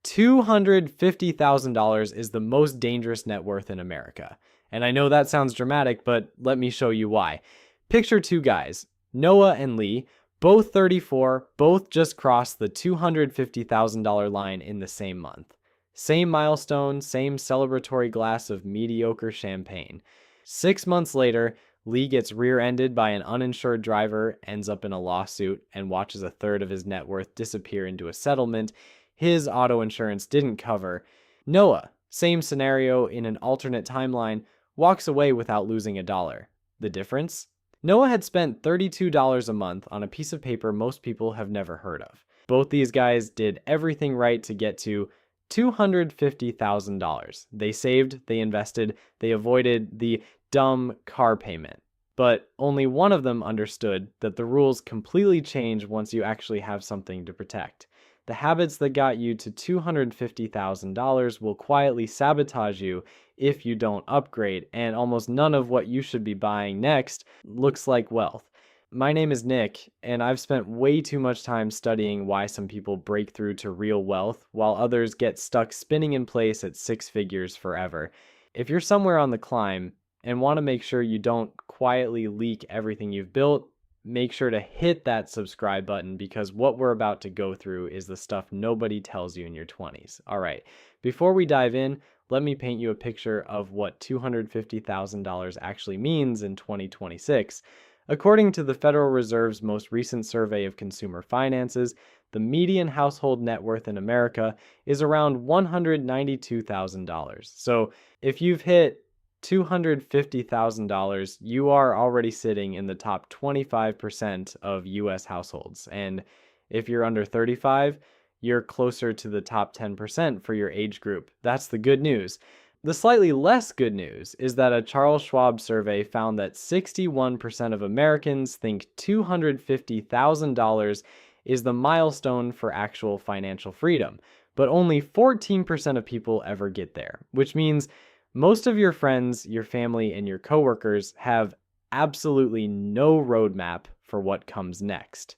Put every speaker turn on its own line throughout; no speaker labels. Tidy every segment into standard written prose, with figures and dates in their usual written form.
$250,000 is the most dangerous net worth in America. And I know that sounds dramatic, but let me show you why. Picture two guys, Noah and Lee, both 34, both just crossed the $250,000 line in the same month. Same milestone, same celebratory glass of mediocre champagne. 6 months later, Lee gets rear-ended by an uninsured driver, ends up in a lawsuit, and watches a third of his net worth disappear into a settlement his auto insurance didn't cover. Noah, same scenario in an alternate timeline, walks away without losing a dollar. The difference? Noah had spent $32 a month on a piece of paper most people have never heard of. Both these guys did everything right to get to $250,000. They saved, they invested, they avoided the dumb car payment. But only one of them understood that the rules completely change once you actually have something to protect. The habits that got you to $250,000 will quietly sabotage you if you don't upgrade, and almost none of what you should be buying next looks like wealth. My name is Nick, and I've spent way too much time studying why some people break through to real wealth while others get stuck spinning in place at 6 figures forever. If you're somewhere on the climb and want to make sure you don't quietly leak everything you've built, make sure to hit that subscribe button, because what we're about to go through is the stuff nobody tells you in your 20s. All right, before we dive in, let me paint you a picture of what $250,000 actually means in 2026. According to the Federal Reserve's most recent survey of consumer finances, the median household net worth in America is around $192,000. So if you've hit $250,000, you are already sitting in the top 25% of US households. And if you're under 35, you're closer to the top 10% for your age group. That's the good news. The slightly less good news is that a Charles Schwab survey found that 61% of Americans think $250,000 is the milestone for actual financial freedom, but only 14% of people ever get there, which means most of your friends, your family, and your coworkers have absolutely no roadmap for what comes next.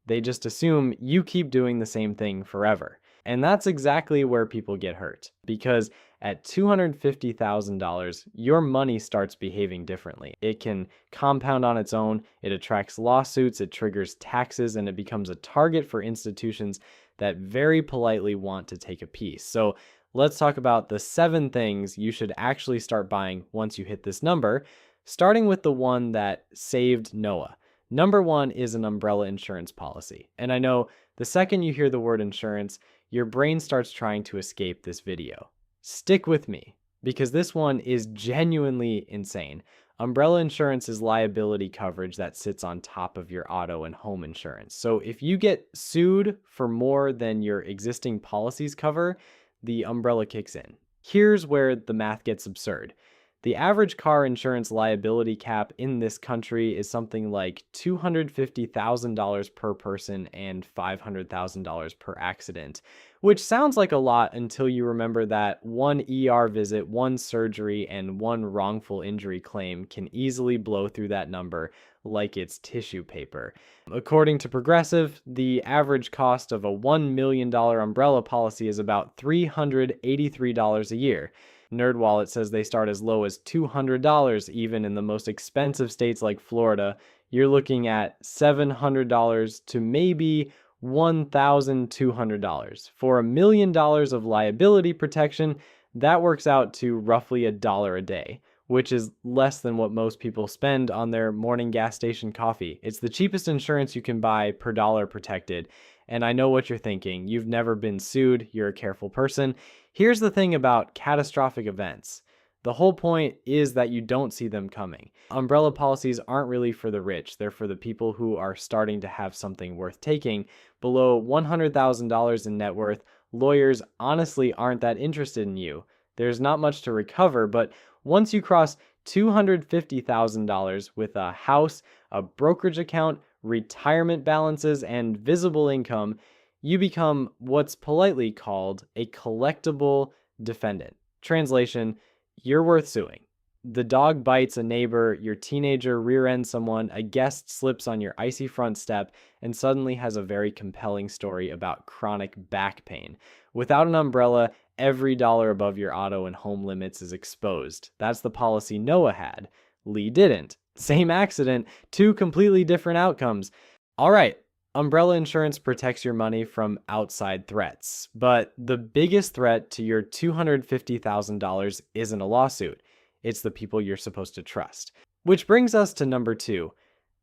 They just assume you keep doing the same thing forever. And that's exactly where people get hurt, because at $250,000, your money starts behaving differently. It can compound on its own, it attracts lawsuits, it triggers taxes, and it becomes a target for institutions that very politely want to take a piece. So let's talk about the 7 things you should actually start buying once you hit this number, starting with the one that saved Noah. Number 1 is an umbrella insurance policy. And I know the second you hear the word insurance, your brain starts trying to escape this video. Stick with me, because this one is genuinely insane. Umbrella insurance is liability coverage that sits on top of your auto and home insurance. So if you get sued for more than your existing policies cover, the umbrella kicks in. Here's where the math gets absurd. The average car insurance liability cap in this country is something like $250,000 per person and $500,000 per accident, which sounds like a lot until you remember that one ER visit, one surgery, and one wrongful injury claim can easily blow through that number like it's tissue paper. According to Progressive, the average cost of a $1 million umbrella policy is about $383 a year. NerdWallet says they start as low as $200, even in the most expensive states like Florida. You're looking at $700 to maybe $1,200. For $1 million of liability protection, that works out to roughly $1 a day, which is less than what most people spend on their morning gas station coffee. It's the cheapest insurance you can buy per dollar protected. And I know what you're thinking. You've never been sued. You're a careful person. Here's the thing about catastrophic events. The whole point is that you don't see them coming. Umbrella policies aren't really for the rich. They're for the people who are starting to have something worth taking. Below $100,000 in net worth, lawyers honestly aren't that interested in you. There's not much to recover, but once you cross $250,000 with a house, a brokerage account, retirement balances, and visible income, you become what's politely called a collectible defendant. Translation, you're worth suing. The dog bites a neighbor, your teenager rear ends someone, a guest slips on your icy front step, and suddenly has a very compelling story about chronic back pain. Without an umbrella, every dollar above your auto and home limits is exposed. That's the policy Noah had. Lee didn't. Same accident, two completely different outcomes. All right, umbrella insurance protects your money from outside threats, but the biggest threat to your $250,000 isn't a lawsuit. It's the people you're supposed to trust. Which brings us to number 2,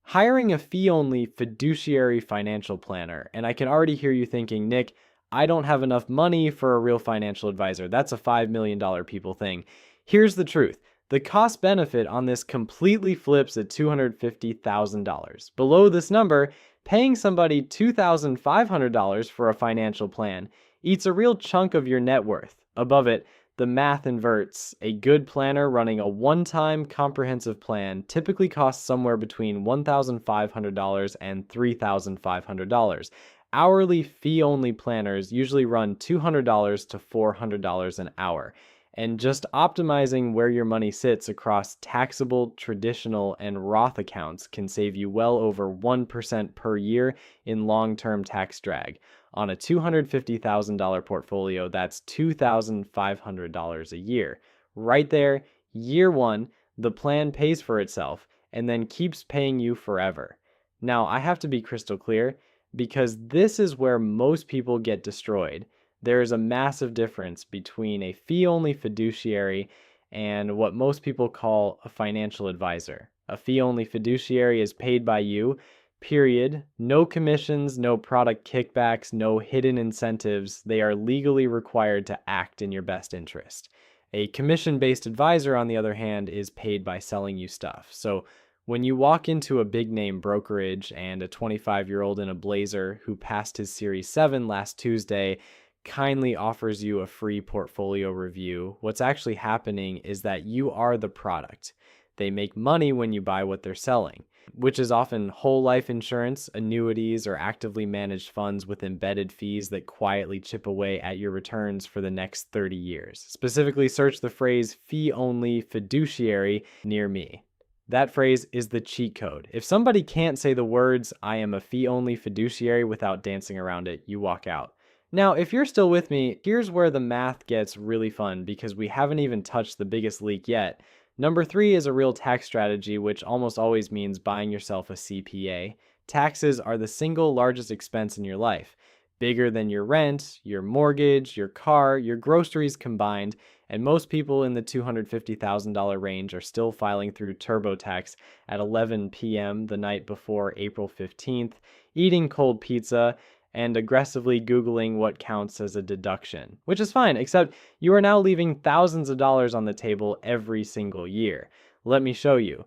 hiring a fee-only fiduciary financial planner. And I can already hear you thinking, Nick, I don't have enough money for a real financial advisor. That's a $5 million people thing. Here's the truth. The cost benefit on this completely flips at $250,000. Below this number, paying somebody $2,500 for a financial plan eats a real chunk of your net worth. Above it, the math inverts. A good planner running a one-time comprehensive plan typically costs somewhere between $1,500 and $3,500. Hourly fee-only planners usually run $200 to $400 an hour. And just optimizing where your money sits across taxable, traditional, and Roth accounts can save you well over 1% per year in long-term tax drag. On a $250,000 portfolio, that's $2,500 a year. Right there, year one, the plan pays for itself and then keeps paying you forever. Now, I have to be crystal clear because this is where most people get destroyed. There is a massive difference between a fee-only fiduciary and what most people call a financial advisor. A fee-only fiduciary is paid by you, period. No commissions, no product kickbacks, no hidden incentives. They are legally required to act in your best interest. A commission-based advisor, on the other hand, is paid by selling you stuff. So when you walk into a big-name brokerage and a 25-year-old in a blazer who passed his Series 7 last Tuesday kindly offers you a free portfolio review, what's actually happening is that you are the product. They make money when you buy what they're selling, which is often whole life insurance, annuities, or actively managed funds with embedded fees that quietly chip away at your returns for the next 30 years. Specifically, search the phrase fee-only fiduciary near me. That phrase is the cheat code. If somebody can't say the words, I am a fee-only fiduciary without dancing around it, you walk out. Now, if you're still with me, here's where the math gets really fun because we haven't even touched the biggest leak yet. Number 3 is a real tax strategy, which almost always means buying yourself a CPA. Taxes are the single largest expense in your life, bigger than your rent, your mortgage, your car, your groceries combined, and most people in the $250,000 range are still filing through TurboTax at 11 p.m. the night before April 15th, eating cold pizza, and aggressively Googling what counts as a deduction, which is fine, except you are now leaving thousands of dollars on the table every single year. Let me show you.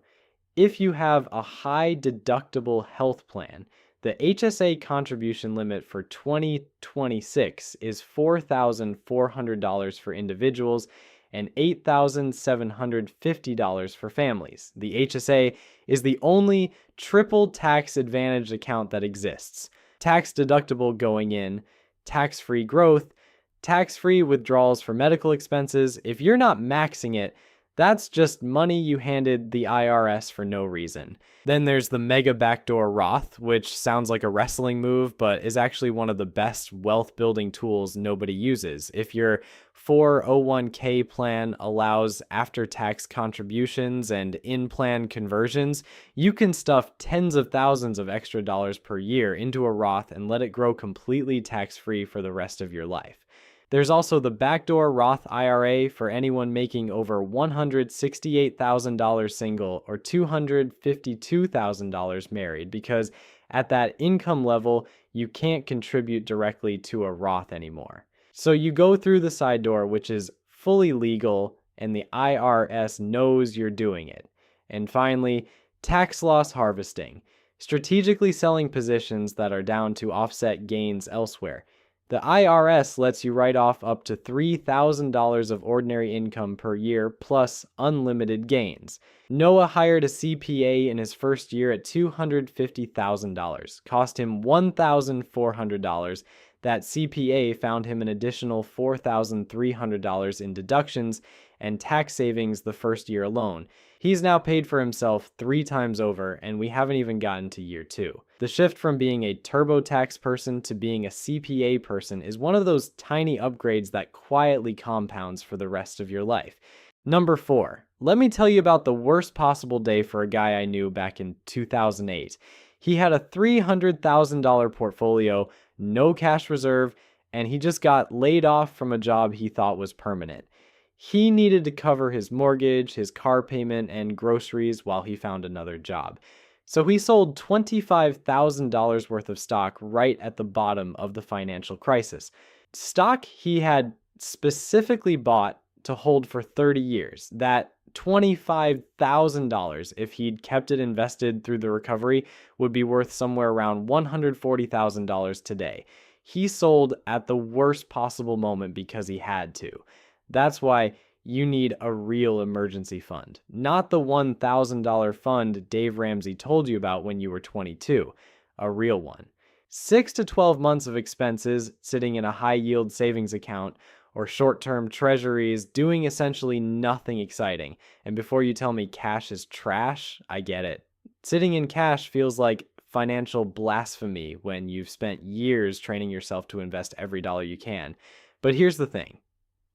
If you have a high deductible health plan, the HSA contribution limit for 2026 is $4,400 for individuals and $8,750 for families. The HSA is the only triple tax advantage account that exists. Tax deductible going in, tax-free growth, tax-free withdrawals for medical expenses. If you're not maxing it, that's just money you handed the IRS for no reason. Then there's the mega backdoor Roth, which sounds like a wrestling move, but is actually one of the best wealth building tools nobody uses. If your 401k plan allows after-tax contributions and in-plan conversions, you can stuff tens of thousands of extra dollars per year into a Roth and let it grow completely tax-free for the rest of your life. There's also the backdoor Roth IRA for anyone making over $168,000 single or $252,000 married, because at that income level, you can't contribute directly to a Roth anymore. So you go through the side door, which is fully legal, and the IRS knows you're doing it. And finally, tax loss harvesting, strategically selling positions that are down to offset gains elsewhere. The IRS lets you write off up to $3,000 of ordinary income per year plus unlimited gains. Noah hired a CPA in his first year at $250,000. Cost him $1,400. that CPA found him an additional $4,300 in deductions and tax savings the first year alone. He's now paid for himself 3 times over, and we haven't even gotten to year 2. The shift from being a TurboTax person to being a CPA person is one of those tiny upgrades that quietly compounds for the rest of your life. Number 4, let me tell you about the worst possible day for a guy I knew back in 2008. He had a $300,000 portfolio, no cash reserve, and he just got laid off from a job he thought was permanent. He needed to cover his mortgage, his car payment, and groceries while he found another job. So he sold $25,000 worth of stock right at the bottom of the financial crisis. Stock he had specifically bought to hold for 30 years. That $25,000, if he'd kept it invested through the recovery, would be worth somewhere around $140,000 today. He sold at the worst possible moment because he had to. That's why you need a real emergency fund, not the $1,000 fund Dave Ramsey told you about when you were 22, a real one. 6 to 12 months of expenses sitting in a high-yield savings account or short-term treasuries doing essentially nothing exciting. And before you tell me cash is trash, I get it. Sitting in cash feels like financial blasphemy when you've spent years training yourself to invest every dollar you can. But here's the thing.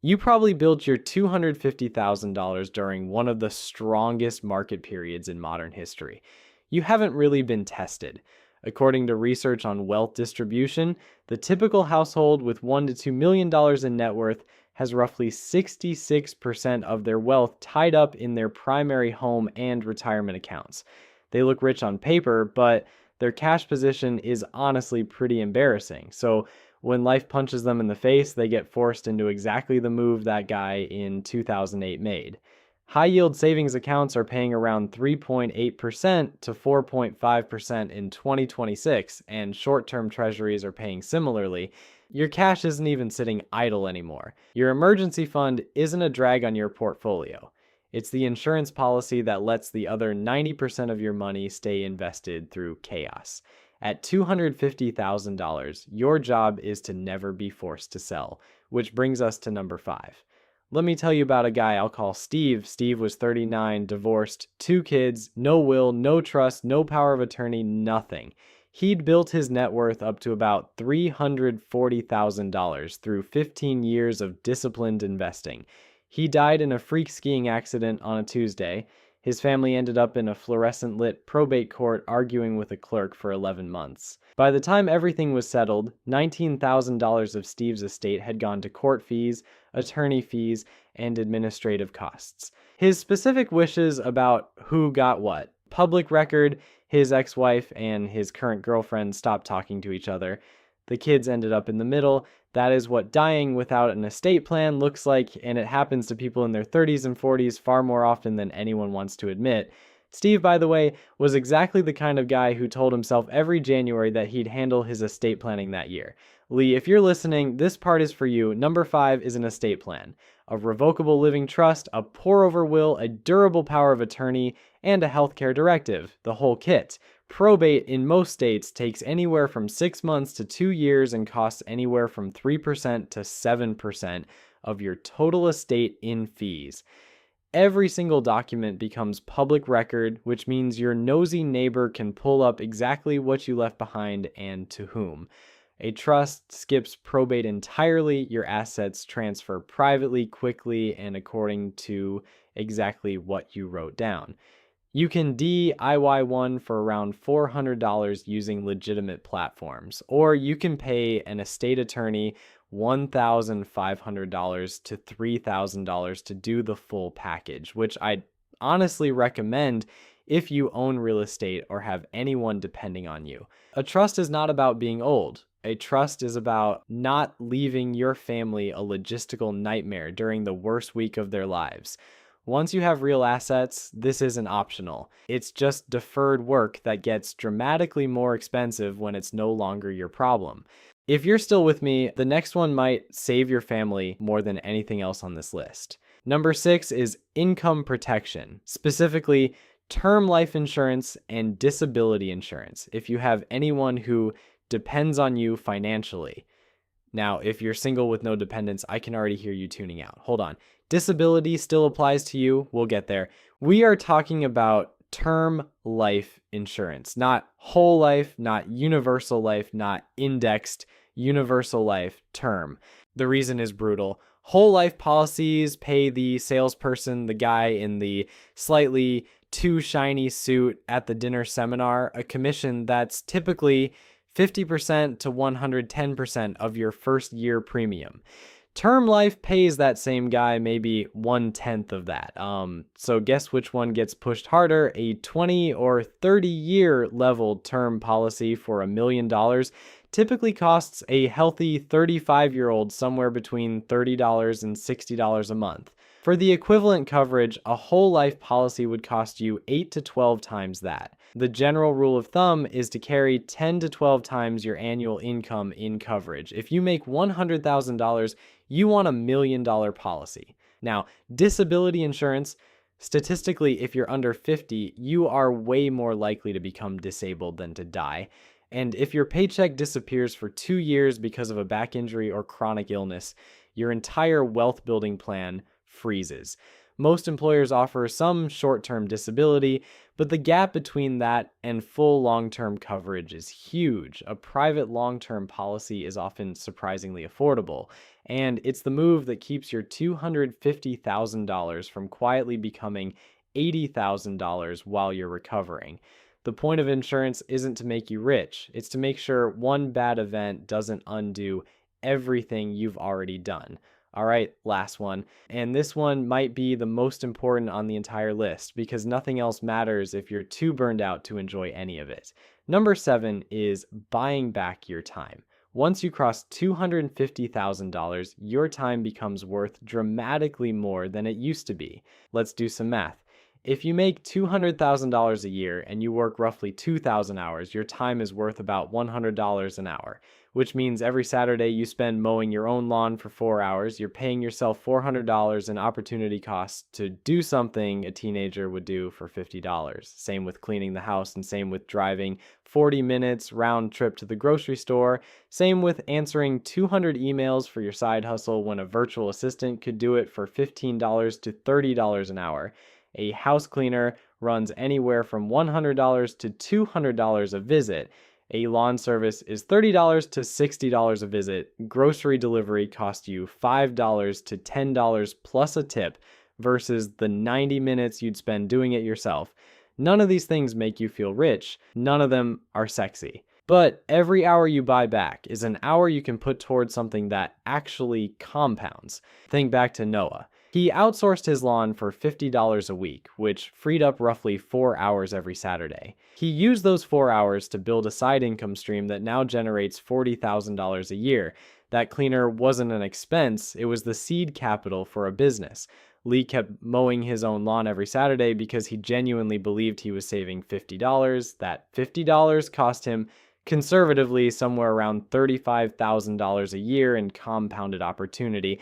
You probably built your $250,000 during one of the strongest market periods in modern history. You haven't really been tested. According to research on wealth distribution, the typical household with $1 to $2 million in net worth has roughly 66% of their wealth tied up in their primary home and retirement accounts. They look rich on paper, but their cash position is honestly pretty embarrassing. So when life punches them in the face, they get forced into exactly the move that guy in 2008 made. High-yield savings accounts are paying around 3.8% to 4.5% in 2026, and short-term treasuries are paying similarly. Your cash isn't even sitting idle anymore. Your emergency fund isn't a drag on your portfolio. It's the insurance policy that lets the other 90% of your money stay invested through chaos. At $250,000, your job is to never be forced to sell, which brings us to number 5. Let me tell you about a guy I'll call Steve. Steve was 39, divorced, 2 kids, no will, no trust, no power of attorney, nothing. He'd built his net worth up to about $340,000 through 15 years of disciplined investing. He died in a freak skiing accident on a Tuesday. His family ended up in a fluorescent-lit probate court arguing with a clerk for 11 months. By the time everything was settled, $19,000 of Steve's estate had gone to court fees, attorney fees, and administrative costs. His specific wishes about who got what. Public record, his ex-wife and his current girlfriend stopped talking to each other. The kids ended up in the middle. That is what dying without an estate plan looks like, and it happens to people in their 30s and 40s far more often than anyone wants to admit. Steve, by the way, was exactly the kind of guy who told himself every January that he'd handle his estate planning that year. Lee, if you're listening, this part is for you. Number 5 is an estate plan. A revocable living trust, a pour-over will, a durable power of attorney, and a healthcare directive, the whole kit. Probate in most states takes anywhere from 6 months to 2 years and costs anywhere from 3% to 7% of your total estate in fees. Every single document becomes public record, which means your nosy neighbor can pull up exactly what you left behind and to whom. A trust skips probate entirely. Your assets transfer privately, quickly, and according to exactly what you wrote down. You can DIY one for around $400 using legitimate platforms, or you can pay an estate attorney $1,500 to $3,000 to do the full package, which I'd honestly recommend if you own real estate or have anyone depending on you. A trust is not about being old. A trust is about not leaving your family a logistical nightmare during the worst week of their lives. Once you have real assets, this isn't optional. It's just deferred work that gets dramatically more expensive when it's no longer your problem. If you're still with me, the next one might save your family more than anything else on this list. Number 6 is income protection, specifically term life insurance and disability insurance if you have anyone who depends on you financially. Now, if you're single with no dependents, I can already hear you tuning out. Hold on. Disability still applies to you. We'll get there. We are talking about term life insurance, not whole life, not universal life, not indexed, universal life term. The reason is brutal. Whole life policies pay the salesperson, the guy in the slightly too shiny suit at the dinner seminar, a commission that's typically 50% to 110% of your first year premium. Term life pays that same guy maybe 1/10 of that. So guess which one gets pushed harder? A 20 or 30-year leveled term policy for $1 million typically costs a healthy 35-year-old somewhere between $30 and $60 a month. For the equivalent coverage, a whole life policy would cost you 8 to 12 times that. The general rule of thumb is to carry 10 to 12 times your annual income in coverage. If you make $100,000, you want $1 million policy. Now, disability insurance, statistically, if you're under 50, you are way more likely to become disabled than to die. And if your paycheck disappears for 2 years because of a back injury or chronic illness, your entire wealth building plan freezes. Most employers offer some short-term disability, but the gap between that and full long-term coverage is huge. A private long-term policy is often surprisingly affordable, and it's the move that keeps your $250,000 from quietly becoming $80,000 while you're recovering. The point of insurance isn't to make you rich, it's to make sure one bad event doesn't undo everything you've already done. All right, last one. And this one might be the most important on the entire list because nothing else matters if you're too burned out to enjoy any of it. Number 7 is buying back your time. Once you cross $250,000, your time becomes worth dramatically more than it used to be. Let's do some math. If you make $200,000 a year and you work roughly 2,000 hours, your time is worth about $100 an hour, which means every Saturday you spend mowing your own lawn for 4 hours, you're paying yourself $400 in opportunity costs to do something a teenager would do for $50. Same with cleaning the house and same with driving 40 minutes round trip to the grocery store. Same with answering 200 emails for your side hustle when a virtual assistant could do it for $15 to $30 an hour. A house cleaner runs anywhere from $100 to $200 a visit. A lawn service is $30 to $60 a visit. Grocery delivery costs you $5 to $10 plus a tip versus the 90 minutes you'd spend doing it yourself. None of these things make you feel rich. None of them are sexy. But every hour you buy back is an hour you can put towards something that actually compounds. Think back to Noah. He outsourced his lawn for $50 a week, which freed up roughly 4 hours every Saturday. He used those 4 hours to build a side income stream that now generates $40,000 a year. That cleaner wasn't an expense, it was the seed capital for a business. Lee kept mowing his own lawn every Saturday because he genuinely believed he was saving $50. That $50 cost him conservatively somewhere around $35,000 a year in compounded opportunity.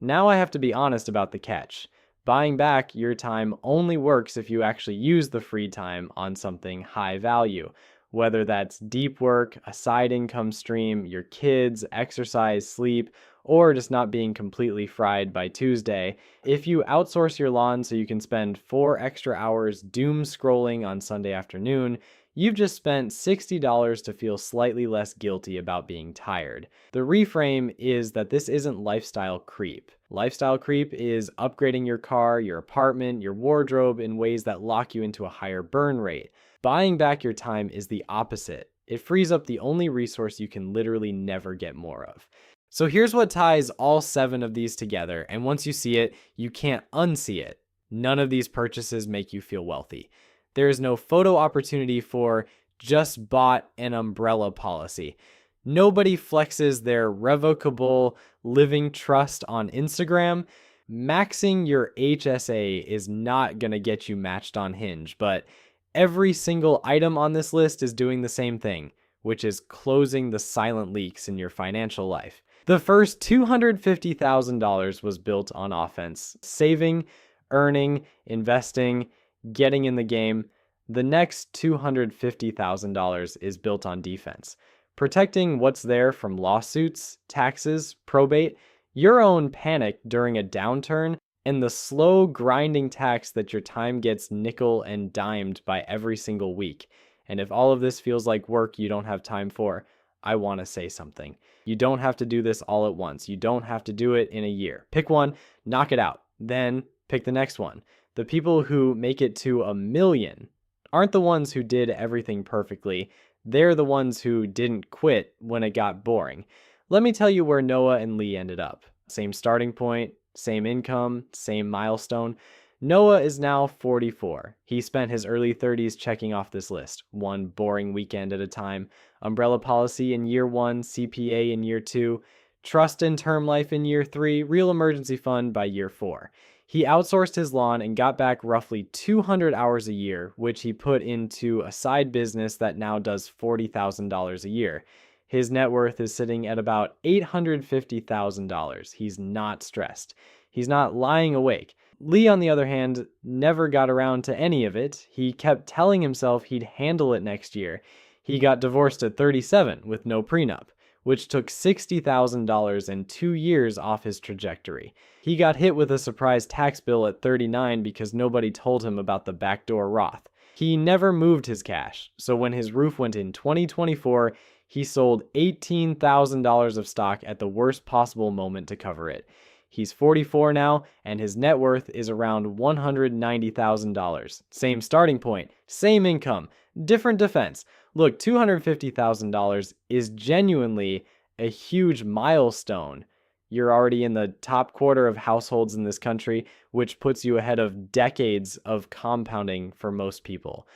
Now I have to be honest about the catch. Buying back your time only works if you actually use the free time on something high value, whether that's deep work, a side income stream, your kids, exercise, sleep, or just not being completely fried by Tuesday. If you outsource your lawn so you can spend 4 extra hours doom scrolling on Sunday afternoon, you've just spent $60 to feel slightly less guilty about being tired. The reframe is that this isn't lifestyle creep. Lifestyle creep is upgrading your car, your apartment, your wardrobe in ways that lock you into a higher burn rate. Buying back your time is the opposite. It frees up the only resource you can literally never get more of. So here's what ties all 7 of these together, and once you see it, you can't unsee it. None of these purchases make you feel wealthy. There is no photo opportunity for just bought an umbrella policy. Nobody flexes their revocable living trust on Instagram. Maxing your HSA is not going to get you matched on Hinge, but every single item on this list is doing the same thing, which is closing the silent leaks in your financial life. The first $250,000 was built on offense, saving, earning, investing, getting in the game. The next $250,000 is built on defense, Protecting what's there from lawsuits, taxes, probate, your own panic during a downturn, and the slow grinding tax that your time gets nickel and dimed by every single week. And if all of this feels like work you don't have time for, I want to say something. You don't have to do this all at once. You don't have to do it in a year. Pick one, knock it out, then pick the next one. The people who make it to 1 million aren't the ones who did everything perfectly. They're the ones who didn't quit when it got boring. Let me tell you where Noah and Lee ended up. Same starting point, same income, same milestone. Noah is now 44. He spent his early 30s checking off this list, one boring weekend at a time. Umbrella policy in year 1, CPA in year 2, trust and term life in year 3, real emergency fund by year 4. He outsourced his lawn and got back roughly 200 hours a year, which he put into a side business that now does $40,000 a year. His net worth is sitting at about $850,000. He's not stressed. He's not lying awake. Lee, on the other hand, never got around to any of it. He kept telling himself he'd handle it next year. He got divorced at 37 with no prenup, which took $60,000 and 2 years off his trajectory. He got hit with a surprise tax bill at 39 because nobody told him about the backdoor Roth. He never moved his cash, so when his roof went in 2024, he sold $18,000 of stock at the worst possible moment to cover it. He's 44 now, and his net worth is around $190,000. Same starting point, same income, different defense. Look, $250,000 is genuinely a huge milestone. You're already in the top quarter of households in this country, which puts you ahead of decades of compounding for most people.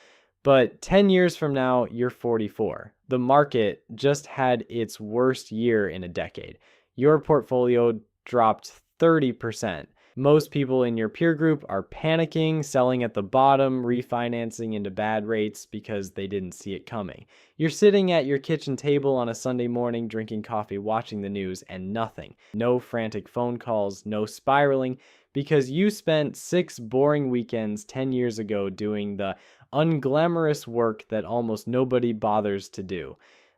But 10 years from now, you're 44. The market just had its worst year in a decade. Your portfolio dropped 30%. Most people in your peer group are panicking, selling at the bottom, refinancing into bad rates because they didn't see it coming. You're sitting at your kitchen table on a Sunday morning, drinking coffee, watching the news, and nothing. No frantic phone calls, no spiraling, because you spent 6 boring weekends 10 years ago doing the unglamorous work that almost nobody bothers to do.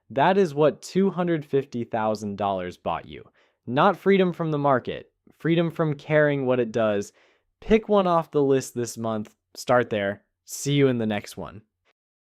That is what $250,000 bought you. Not freedom from the market, freedom from caring what it does. Pick one off the list this month. Start there. See you in the next one.